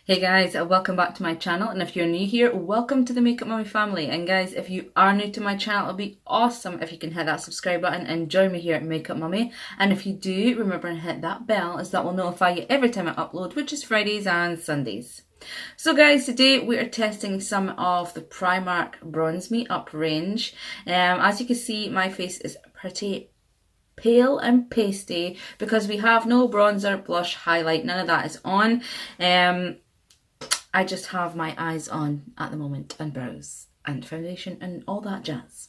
Hey guys, welcome back to my channel, and if you're new here, welcome to the Makeup Mummy family. And guys, if you are new to my channel, it'll be awesome if you can hit that subscribe button and join me here at Makeup Mummy. And if you do, remember to hit that bell, as that will notify you every time I upload, which is Fridays and Sundays. So guys, today we are testing some of the Primark Bronze Me Up range. As you can see, my face is pretty pale and pasty because we have no bronzer, blush, highlight, none of that is on. I just have my eyes on at the moment, and brows and foundation and all that jazz.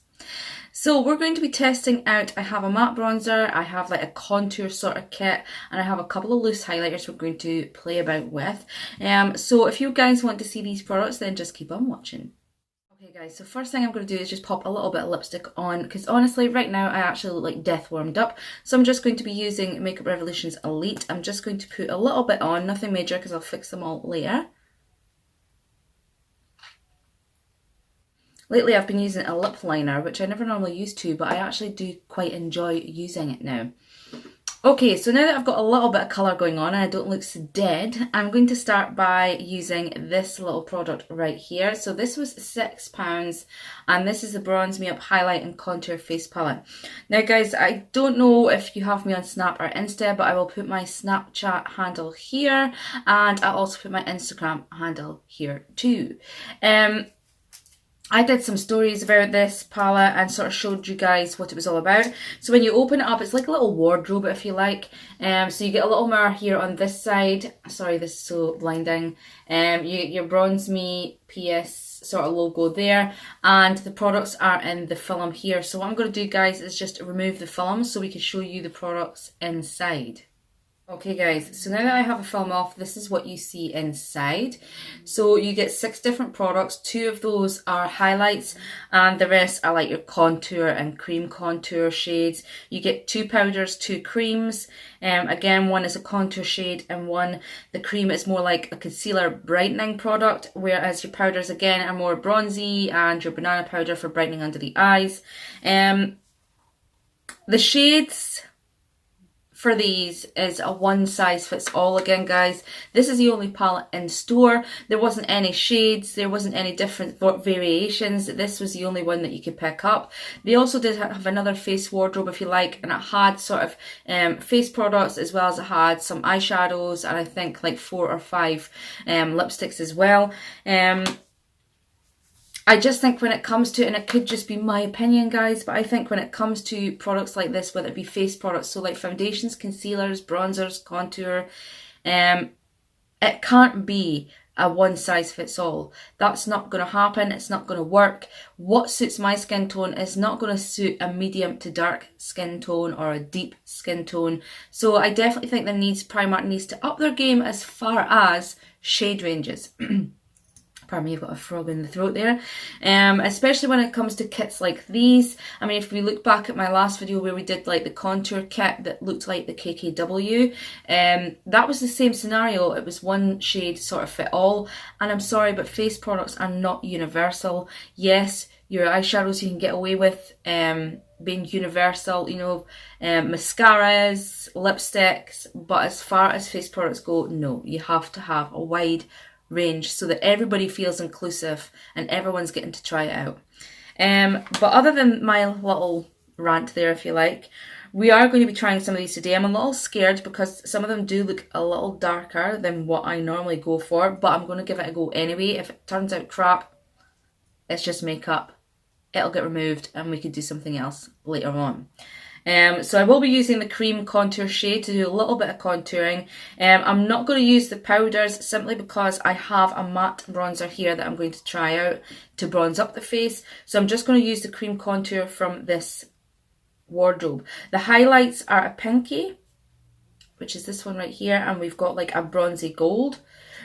So we're going to be testing out, I have a matte bronzer, I have like a contour sort of kit, and I have a couple of loose highlighters we're going to play about with. So if you guys want to see these products, then just keep on watching. Okay guys, so first thing I'm going to do is just pop a little bit of lipstick on, because honestly right now I actually look like death warmed up. So I'm just going to be using Makeup Revolution's Elite. I'm just going to put a little bit on, nothing major because I'll fix them all later. Lately I've been using a lip liner, which I never normally used to, but I actually do quite enjoy using it now. Okay, so now that I've got a little bit of colour going on and I don't look so dead, I'm going to start by using this little product right here. So this was £6, and this is the Bronze Me Up Highlight and Contour Face Palette. Now guys, I don't know if you have me on Snap or Insta, but I will put my Snapchat handle here, and I'll also put my Instagram handle here too. I did some stories about this palette and sort of showed you guys what it was all about. So when you open it up, it's like a little wardrobe, if you like. So you get a little mirror here on this side. Sorry, this is so blinding. You get your Bronze Me P.s sort of logo there, and the products are in the film here. So what I'm going to do, guys, is just remove the film so we can show you the products inside. Okay guys, so now that I have a film off, this is what you see inside. So you get 6 different products. 2 of those are highlights and the rest are like your contour and cream contour shades. You get 2 powders, 2 creams. Again, one is a contour shade and one, the cream is more like a concealer brightening product, whereas your powders again are more bronzy, and your banana powder for brightening under the eyes. The shades for these is a one size fits all again, guys. This is the only palette in store. There wasn't any shades, there wasn't any different variations. This was the only one that you could pick up. They also did have another face wardrobe, if you like, and it had sort of face products, as well as it had some eyeshadows and I think like 4 or 5 lipsticks as well. I just think when it comes to, and it could just be my opinion guys, but I think when it comes to products like this, whether it be face products, so like foundations, concealers, bronzers, contour, it can't be a one size fits all. That's not going to happen. It's not going to work. What suits my skin tone is not going to suit a medium to dark skin tone or a deep skin tone. So I definitely think Primark needs to up their game as far as shade ranges. Pardon me, I've got a frog in the throat there. Especially when it comes to kits like these. I mean, if we look back at my last video where we did like the contour kit that looked like the KKW, that was the same scenario. It was one shade sort of fit all. And I'm sorry, but face products are not universal. Yes, your eyeshadows you can get away with being universal, you know, mascaras, lipsticks, but as far as face products go, no, you have to have a wide range so that everybody feels inclusive and everyone's getting to try it out. But other than my little rant there, if you like, we are going to be trying some of these today. I'm a little scared because some of them do look a little darker than what I normally go for, but I'm going to give it a go anyway. If it turns out crap, it's just makeup. It'll get removed and we could do something else later on. So I will be using the cream contour shade to do a little bit of contouring. I'm not going to use the powders simply because I have a matte bronzer here that I'm going to try out to bronze up the face. So I'm just going to use the cream contour from this wardrobe. The highlights are a pinky, which is this one right here, and we've got like a bronzy gold.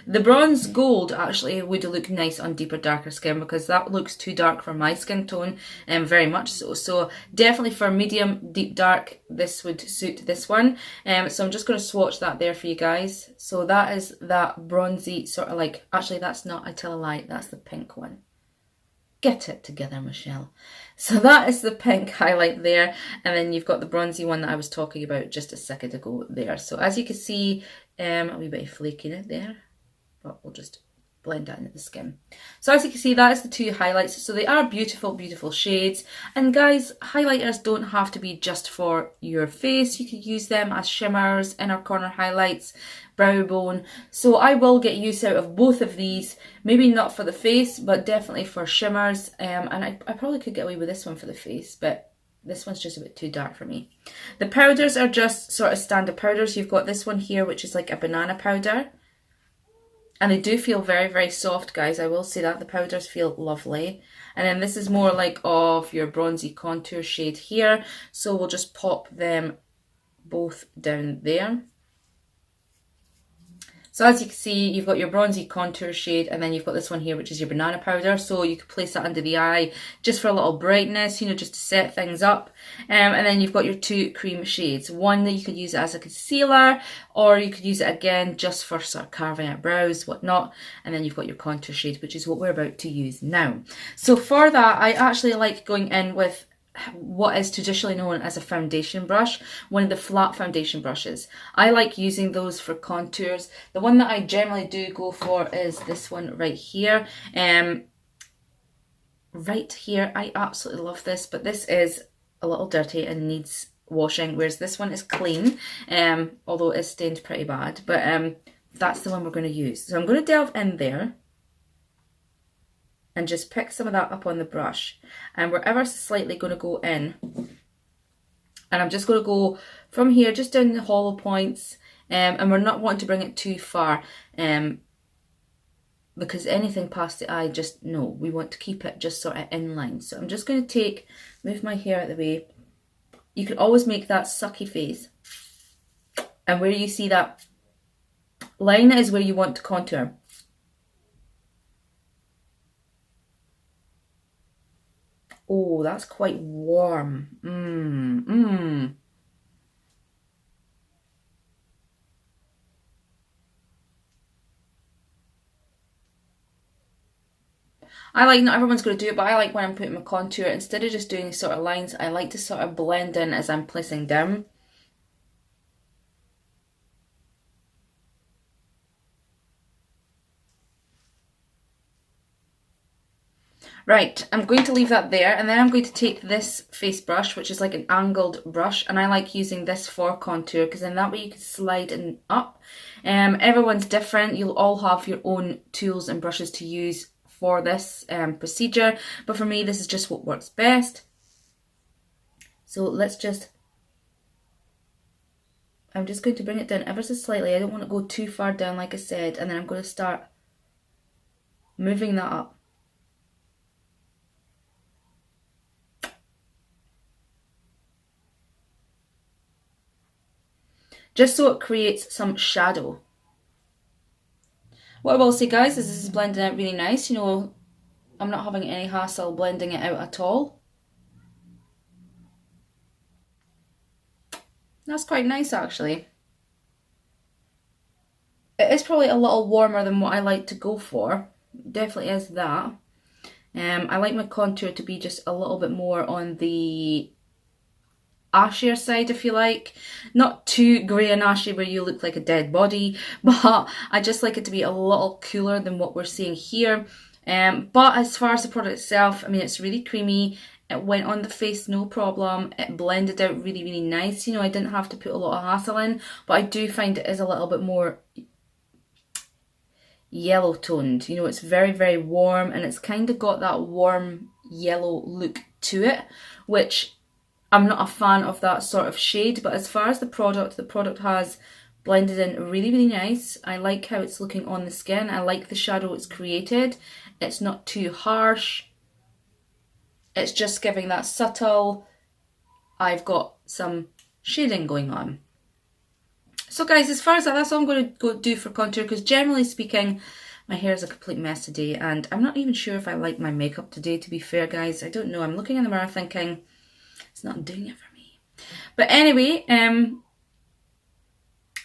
The bronze gold actually would look nice on deeper, darker skin because that looks too dark for my skin tone, very much so. So definitely for medium, deep, dark, this would suit this one. So I'm just going to swatch that there for you guys. So that is that bronzy sort of like, actually that's not, I tell a lie, that's the pink one. Get it together, Michelle. So that is the pink highlight there, and then you've got the bronzy one that I was talking about just a second ago there. So as you can see, a wee bit of flake in it there. but we'll just blend that into the skin. So as you can see, that is the two highlights. So they are beautiful, beautiful shades. And guys, highlighters don't have to be just for your face. You could use them as shimmers, inner corner highlights, brow bone. So I will get use out of both of these. Maybe not for the face, but definitely for shimmers. And I probably could get away with this one for the face, but this one's just a bit too dark for me. The powders are just sort of standard powders. You've got this one here, which is like a banana powder. And they do feel very, very soft, guys. I will say that. The powders feel lovely. And then this is more like of your bronzy contour shade here. So we'll just pop them both down there. So as you can see, you've got your bronzy contour shade, and then you've got this one here, which is your banana powder. So you could place that under the eye just for a little brightness, you know, just to set things up. And then you've got your two cream shades. One that you could use as a concealer, or you could use it again just for sort of carving out brows, whatnot. And then you've got your contour shade, which is what we're about to use now. So for that, I actually like going in with what is traditionally known as a foundation brush, one of the flat foundation brushes. I like using those for contours. The one that I generally do go for is this one right here. Right here, I absolutely love this, but this is a little dirty and needs washing, whereas this one is clean, although it's stained pretty bad, but that's the one we're going to use. So I'm going to delve in there and just pick some of that up on the brush. And we're ever so slightly going to go in. And I'm just going to go from here, just down the hollow points. And we're not wanting to bring it too far. Because anything past the eye, just no. We want to keep it just sort of in line. So I'm just going to move my hair out of the way. You can always make that sucky face. And where you see that line is where you want to contour. Oh, that's quite warm. I like, not everyone's going to do it, but I like when I'm putting my contour, instead of just doing these sort of lines, I like to sort of blend in as I'm placing down. Right, I'm going to leave that there, and then I'm going to take this face brush, which is like an angled brush, and I like using this for contour, because then that way you can slide it up. Everyone's different. You'll all have your own tools and brushes to use for this procedure, but for me, this is just what works best. So let's just, I'm just going to bring it down ever so slightly. I don't want to go too far down, like I said, and then I'm going to start moving that up. Just so it creates some shadow. What I will say, guys, is this is blending out really nice. You know, I'm not having any hassle blending it out at all. That's quite nice, actually. It is probably a little warmer than what I like to go for. Definitely is that. I like my contour to be just a little bit more on the ashier side, if you like. Not too grey and ashy where you look like a dead body, but I just like it to be a little cooler than what we're seeing here. But as far as the product itself, I mean, it's really creamy. It went on the face no problem. It blended out really, really nice. You know, I didn't have to put a lot of hassle in, but I do find it is a little bit more yellow toned. You know, it's very, very warm, and it's kind of got that warm yellow look to it, which I'm not a fan of that sort of shade. But as far as the product has blended in really, really nice. I like how it's looking on the skin. I like the shadow it's created. It's not too harsh. It's just giving that subtle, I've got some shading going on. So guys, as far as that's all I'm going to go do for contour, because generally speaking, my hair is a complete mess today, and I'm not even sure if I like my makeup today, to be fair, guys. I don't know. I'm looking in the mirror thinking, it's not doing it for me. But anyway,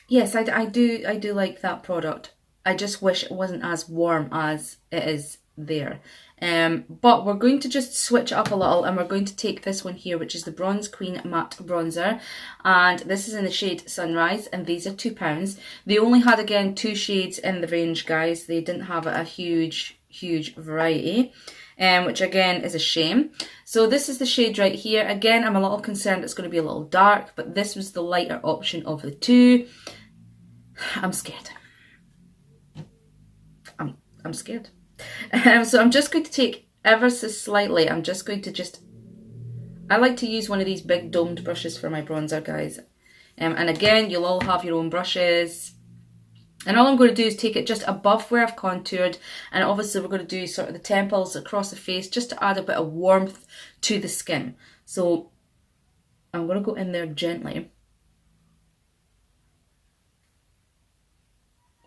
yes, I do like that product. I just wish it wasn't as warm as it is there. But we're going to just switch up a little, and we're going to take this one here, which is the Bronze Queen Matte Bronzer, and this is in the shade Sunrise, and these are £2. They only had, again, 2 shades in the range, guys. They didn't have a huge variety, which again is a shame. So this is the shade right here. Again, I'm a little concerned it's going to be a little dark, but this was the lighter option of the two. I'm scared. I'm scared. So I'm just going to take ever so slightly. I'm just going to I like to use one of these big domed brushes for my bronzer, guys. And again, you'll all have your own brushes. And all I'm going to do is take it just above where I've contoured. And obviously we're going to do sort of the temples across the face just to add a bit of warmth to the skin. So I'm going to go in there gently.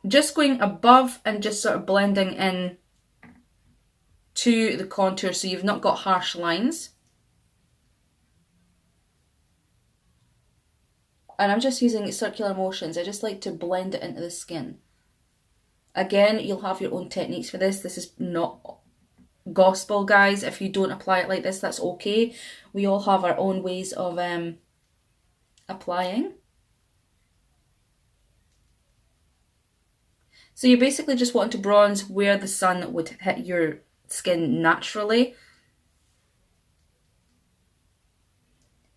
Just going above and just sort of blending in to the contour so you've not got harsh lines. And I'm just using circular motions. I just like to blend it into the skin. Again, you'll have your own techniques for this. This is not gospel, guys. If you don't apply it like this, that's okay. We all have our own ways of applying. So you basically just want to bronze where the sun would hit your skin naturally.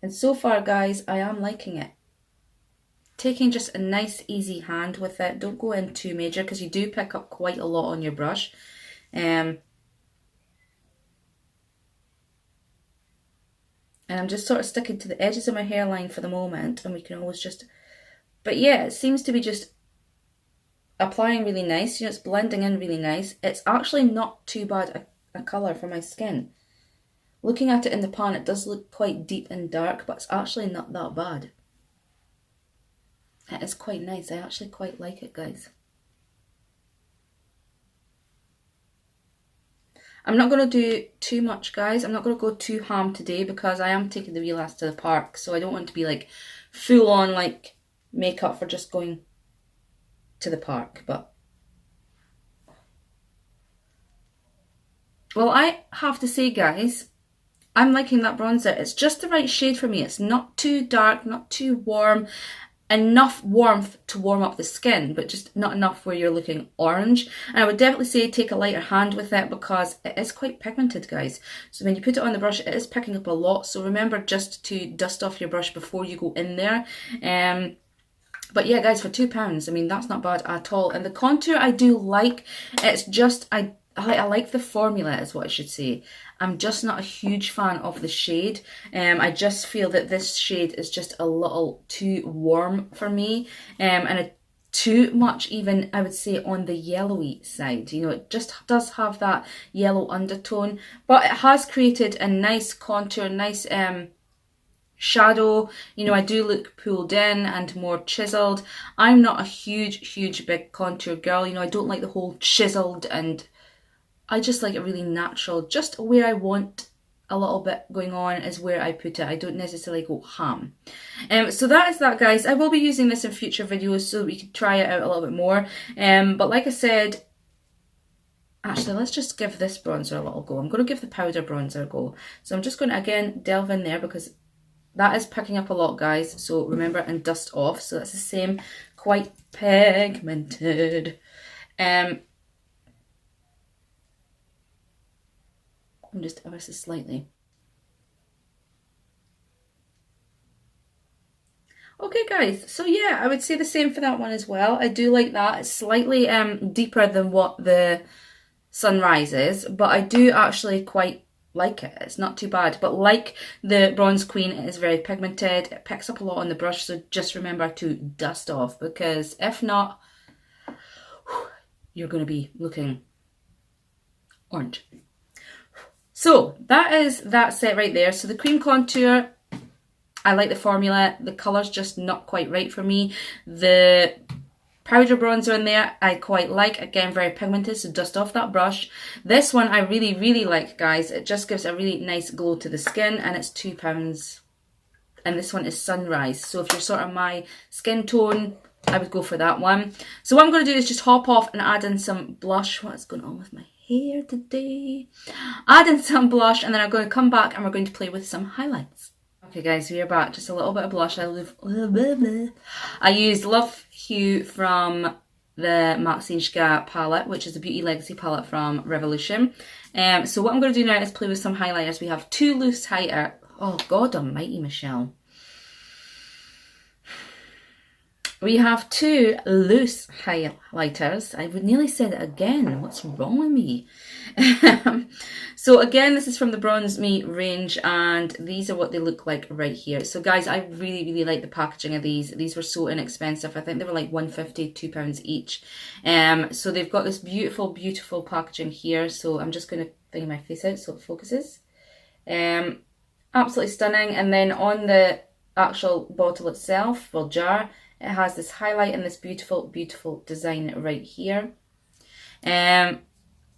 And so far, guys, I am liking it. Taking just a nice easy hand with it. Don't go in too major because you do pick up quite a lot on your brush. And I'm just sort of sticking to the edges of my hairline for the moment, and we can always just, but yeah, it seems to be just applying really nice. You know, it's blending in really nice. It's actually not too bad a colour for my skin. Looking at it in the pan, it does look quite deep and dark, but it's actually not that bad. It is quite nice. I actually quite like it, guys. I'm not going to do too much, guys. I'm not going to go too ham today because I am taking the wee lass to the park. So I don't want to be like full on like makeup for just going to the park. But well, I have to say, guys, I'm liking that bronzer. It's just the right shade for me. It's not too dark, not too warm. Enough warmth to warm up the skin, but just not enough where you're looking orange. And I would definitely say take a lighter hand with it because it is quite pigmented, guys. So when you put it on the brush, it is picking up a lot. So remember just to dust off your brush before you go in there. But yeah, guys, for £2, I mean, that's not bad at all. And the contour I do like. It's just, I like the formula is what I should say. I'm just not a huge fan of the shade. I just feel that this shade is just a little too warm for me. And too much even, I would say, on the yellowy side. You know, it just does have that yellow undertone. But it has created a nice contour, nice shadow. You know, I do look pulled in and more chiseled. I'm not a huge big contour girl. You know, I don't like the whole chiseled, and I just like it really natural. Just where I want a little bit going on is where I put it. I don't necessarily go ham. So that is that, guys. I will be using this in future videos so we can try it out a little bit more. But like I said, actually, let's just give this bronzer a little go. I'm going to give the powder bronzer a go. So I'm just going to, again, delve in there because that is picking up a lot, guys. So remember, and dust off. So that's the same, quite pigmented. I'm just ever so slightly. Okay, guys, so yeah, I would say the same for that one as well. I do like that. It's slightly deeper than what the Sunrise is, but I do actually quite like it. It's not too bad, but like the Bronze Queen, it is very pigmented. It picks up a lot on the brush, so just remember to dust off, because if not, you're going to be looking orange. So that is that set right there. So the cream contour, I like the formula. The colour's just not quite right for me. The powder bronzer in there, I quite like. Again, very pigmented, so dust off that brush. This one I really like, guys. It just gives a really nice glow to the skin, and it's £2. And this one is Sunrise. So if you're sort of my skin tone, I would go for that one. So what I'm going to do is just hop off and add in some blush. What's going on with my here today. Add in some blush, and then I'm going to come back and we're going to play with some highlights. Okay guys, we are back. Just a little bit of blush. I used Love Hue from the Maxineczka palette, which is the Beauty Legacy palette from Revolution. So what I'm going to do now is play with some highlighters. We have two loose highlighter. Oh God almighty, Michelle. We have two loose highlighters. I would nearly said it again. What's wrong with me? So again, this is from the Bronze Me range, and these are what they look like right here. So guys, I really, really like the packaging of these. These were so inexpensive. I think they were like £1.50, £2 each. So they've got this beautiful, beautiful packaging here. So I'm just going to bring my face out so it focuses. Absolutely stunning. And then on the actual bottle itself, well, jar, it has this highlight and this beautiful, beautiful design right here. And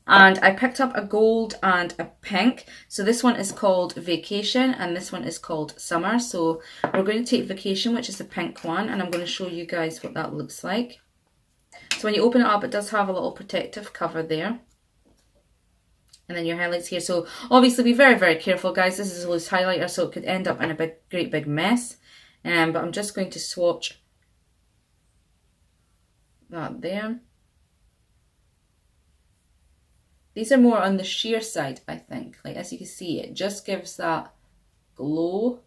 I picked up a gold and a pink. So this one is called Vacation and this one is called Summer. So we're going to take Vacation, which is the pink one, and I'm going to show you guys what that looks like. So when you open it up, it does have a little protective cover there. And then your highlights here. So obviously be very, very careful, guys. This is a loose highlighter, so it could end up in a great big mess. But I'm just going to swatch that there. These are more on the sheer side, I think. Like, as you can see, it just gives that glow.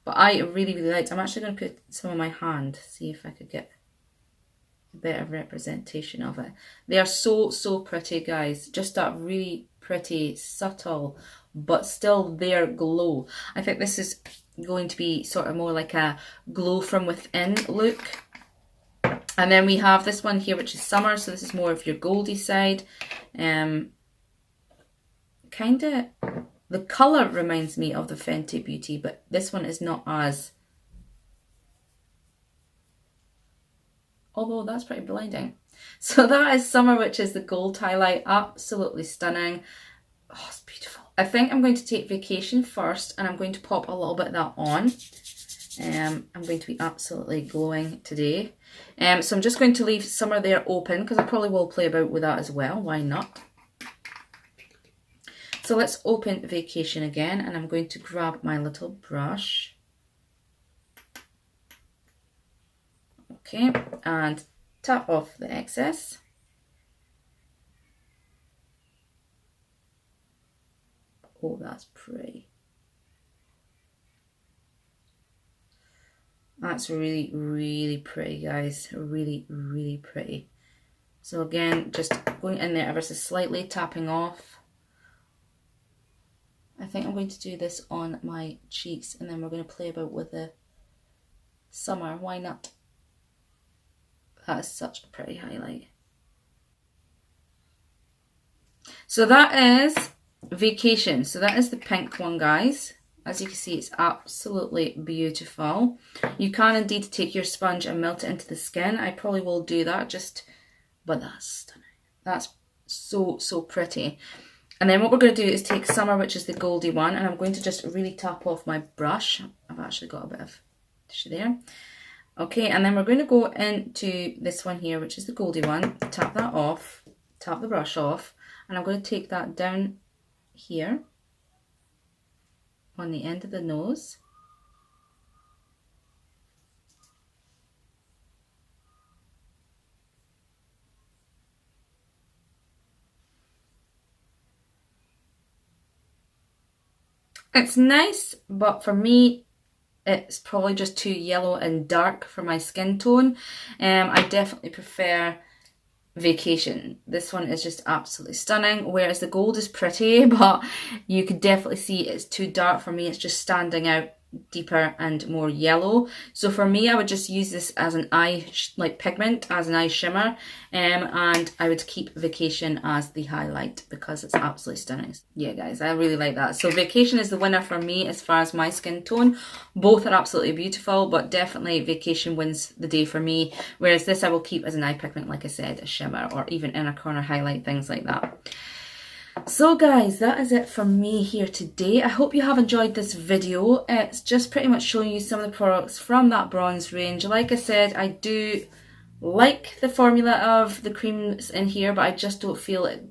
But I really, really liked it. I'm actually going to put some on my hand, see if I could get a better representation of it. They are so, so pretty, guys. Just that really pretty, subtle, but still there glow. I think this is going to be sort of more like a glow from within look. And then we have this one here, which is Summer. So this is more of your goldy side. Kind of, the colour reminds me of the Fenty Beauty, but this one is not as, although that's pretty blinding. So that is Summer, which is the gold highlight. Absolutely stunning. Oh, it's beautiful. I think I'm going to take Vacation first, and I'm going to pop a little bit of that on. I'm going to be absolutely glowing today. So I'm just going to leave Summer there open because I probably will play about with that as well. Why not? So let's open Vacation again, and I'm going to grab my little brush. Okay, and tap off the excess. Oh, that's pretty. That's really, really pretty, guys. Really, really pretty. So again, just going in there ever so slightly, tapping off. I think I'm going to do this on my cheeks, and then we're going to play about with the Summer. Why not? That is such a pretty highlight. So that is Vacation. So that is the pink one, guys. As you can see, it's absolutely beautiful. You can indeed take your sponge and melt it into the skin. I probably will do that, but that's stunning. That's so, so pretty. And then what we're going to do is take Summer, which is the goldy one, and I'm going to just really tap off my brush. I've actually got a bit of tissue there. Okay, and then we're going to go into this one here, which is the goldy one. Tap that off, tap the brush off, and I'm going to take that down here on the end of the nose. It's nice, but for me, it's probably just too yellow and dark for my skin tone. I definitely prefer Vacation. This one is just absolutely stunning, whereas the gold is pretty, but you could definitely see it's too dark for me. It's just standing out deeper and more yellow. So for me, I would just use this as an eye pigment, as an eye shimmer, and I would keep Vacation as the highlight because it's absolutely stunning. Yeah, guys, I really like that. So Vacation is the winner for me as far as my skin tone. Both are absolutely beautiful, but definitely Vacation wins the day for me, whereas this I will keep as an eye pigment, like I said, a shimmer, or even inner corner highlight, things like that. So guys, that is it from me here today. I hope you have enjoyed this video. It's just pretty much showing you some of the products from that bronze range. Like I said, I do like the formula of the creams in here, but I just don't feel it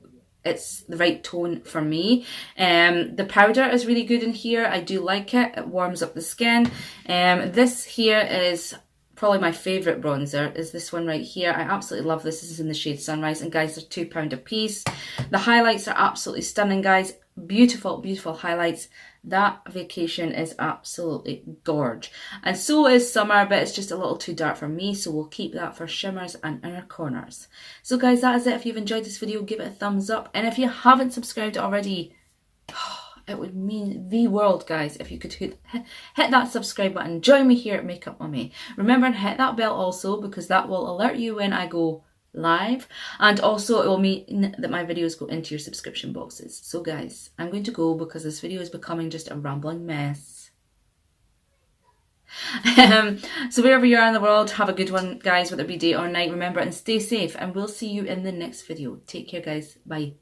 it's the right tone for me. The powder is really good in here. I do like it. It warms up the skin. This here is probably my favourite bronzer, is this one right here. I absolutely love this. This is in the shade Sunrise, and guys, they're £2 a piece. The highlights are absolutely stunning, guys. Beautiful, beautiful highlights. That Vacation is absolutely gorge. And so is Summer, but it's just a little too dark for me, so we'll keep that for shimmers and inner corners. So guys, that is it. If you've enjoyed this video, give it a thumbs up. And if you haven't subscribed already, it would mean the world, guys, if you could hit that subscribe button. Join me here at Makeup Mummy. Remember to hit that bell also, because that will alert you when I go live, and also it will mean that my videos go into your subscription boxes. So guys, I'm going to go because this video is becoming just a rambling mess. So wherever you are in the world, have a good one, guys, whether it be day or night. Remember, and stay safe, and we'll see you in the next video. Take care, guys. Bye.